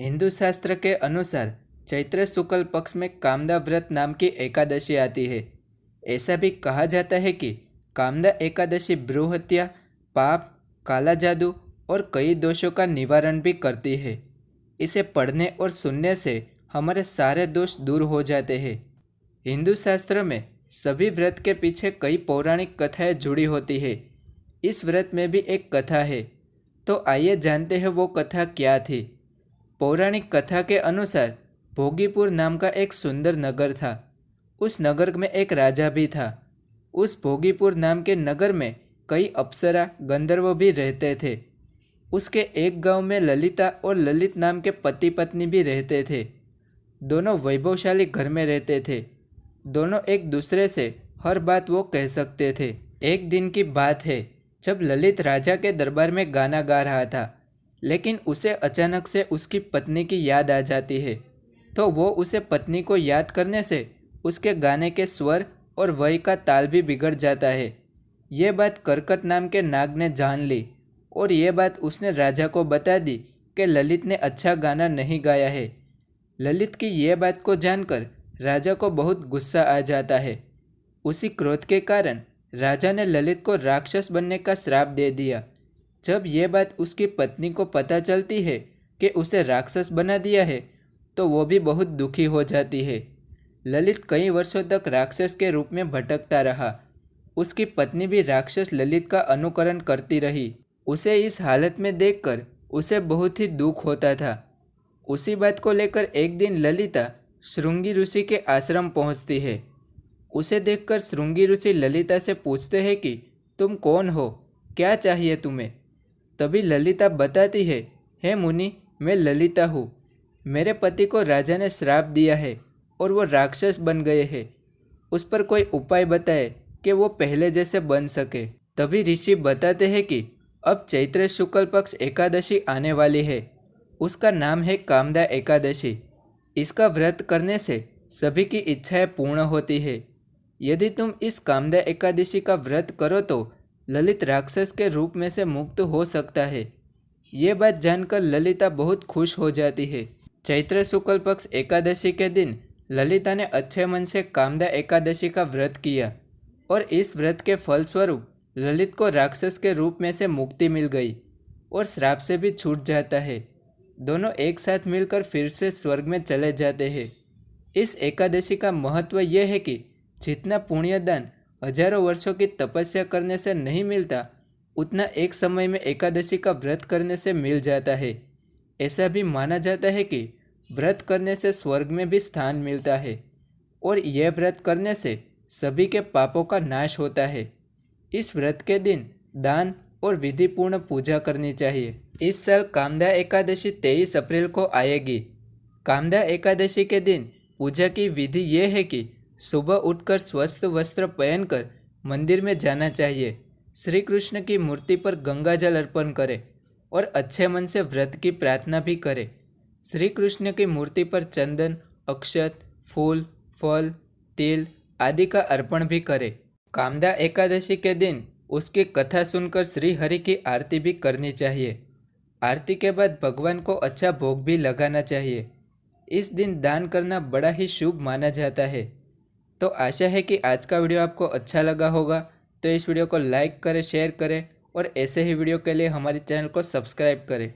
हिंदू शास्त्र के अनुसार चैत्र शुक्ल पक्ष में कामदा व्रत नाम की एकादशी आती है। ऐसा भी कहा जाता है कि कामदा एकादशी भ्रूहत्या, पाप, काला जादू और कई दोषों का निवारण भी करती है। इसे पढ़ने और सुनने से हमारे सारे दोष दूर हो जाते हैं। हिंदू शास्त्र में सभी व्रत के पीछे कई पौराणिक कथाएं जुड़ी होती है। इस व्रत में भी एक कथा है, तो आइए जानते हैं वो कथा क्या थी। पौराणिक कथा के अनुसार भोगीपुर नाम का एक सुंदर नगर था। उस नगर में एक राजा भी था। उस भोगीपुर नाम के नगर में कई अप्सरा गंधर्व भी रहते थे। उसके एक गांव में ललिता और ललित नाम के पति पत्नी भी रहते थे। दोनों वैभवशाली घर में रहते थे। दोनों एक दूसरे से हर बात वो कह सकते थे। एक दिन की बात है जब ललित राजा के दरबार में गाना गा रहा था, लेकिन उसे अचानक से उसकी पत्नी की याद आ जाती है। तो वो उसे पत्नी को याद करने से उसके गाने के स्वर और लय का ताल भी बिगड़ जाता है। ये बात कर्कट नाम के नाग ने जान ली और ये बात उसने राजा को बता दी कि ललित ने अच्छा गाना नहीं गाया है। ललित की ये बात को जानकर राजा को बहुत गुस्सा आ जाता है। उसी क्रोध के कारण राजा ने ललित को राक्षस बनने का श्राप दे दिया। जब यह बात उसकी पत्नी को पता चलती है कि उसे राक्षस बना दिया है, तो वो भी बहुत दुखी हो जाती है। ललित कई वर्षों तक राक्षस के रूप में भटकता रहा। उसकी पत्नी भी राक्षस ललित का अनुकरण करती रही। उसे इस हालत में देखकर उसे बहुत ही दुख होता था। उसी बात को लेकर एक दिन ललिता श्रृंगी ऋषि के आश्रम पहुंचती है। उसे देखकर श्रृंगी ऋषि ललिता से पूछते हैं कि तुम कौन हो, क्या चाहिए तुम्हें। तभी ललिता बताती है, हे मुनि, मैं ललिता हूँ। मेरे पति को राजा ने श्राप दिया है और वो राक्षस बन गए हैं। उस पर कोई उपाय बताए कि वो पहले जैसे बन सके। तभी ऋषि बताते हैं कि अब चैत्र शुक्ल पक्ष एकादशी आने वाली है। उसका नाम है कामदा एकादशी। इसका व्रत करने से सभी की इच्छाएं पूर्ण होती है। यदि तुम इस कामदा एकादशी का व्रत करो तो ललित राक्षस के रूप में से मुक्त हो सकता है। ये बात जानकर ललिता बहुत खुश हो जाती है। चैत्र शुक्ल पक्ष एकादशी के दिन ललिता ने अच्छे मन से कामदा एकादशी का व्रत किया और इस व्रत के फलस्वरूप ललित को राक्षस के रूप में से मुक्ति मिल गई और श्राप से भी छूट जाता है। दोनों एक साथ मिलकर फिर से स्वर्ग में चले जाते हैं। इस एकादशी का महत्व यह है कि जितना पुण्यदान हजारों वर्षों की तपस्या करने से नहीं मिलता, उतना एक समय में एकादशी का व्रत करने से मिल जाता है। ऐसा भी माना जाता है कि व्रत करने से स्वर्ग में भी स्थान मिलता है और यह व्रत करने से सभी के पापों का नाश होता है। इस व्रत के दिन दान और विधिपूर्ण पूजा करनी चाहिए। इस साल कामदा एकादशी 23 अप्रैल को आएगी। कामदा एकादशी के दिन पूजा की विधि यह है कि सुबह उठकर स्वस्थ वस्त्र पहनकर मंदिर में जाना चाहिए। श्री कृष्ण की मूर्ति पर गंगा जल अर्पण करें और अच्छे मन से व्रत की प्रार्थना भी करें। श्री कृष्ण की मूर्ति पर चंदन, अक्षत, फूल, फल, तिल आदि का अर्पण भी करें। कामदा एकादशी के दिन उसकी कथा सुनकर श्री हरि की आरती भी करनी चाहिए। आरती के बाद भगवान को अच्छा भोग भी लगाना चाहिए। इस दिन दान करना बड़ा ही शुभ माना जाता है। तो आशा है कि आज का वीडियो आपको अच्छा लगा होगा। तो इस वीडियो को लाइक करें, शेयर करें और ऐसे ही वीडियो के लिए हमारे चैनल को सब्सक्राइब करें।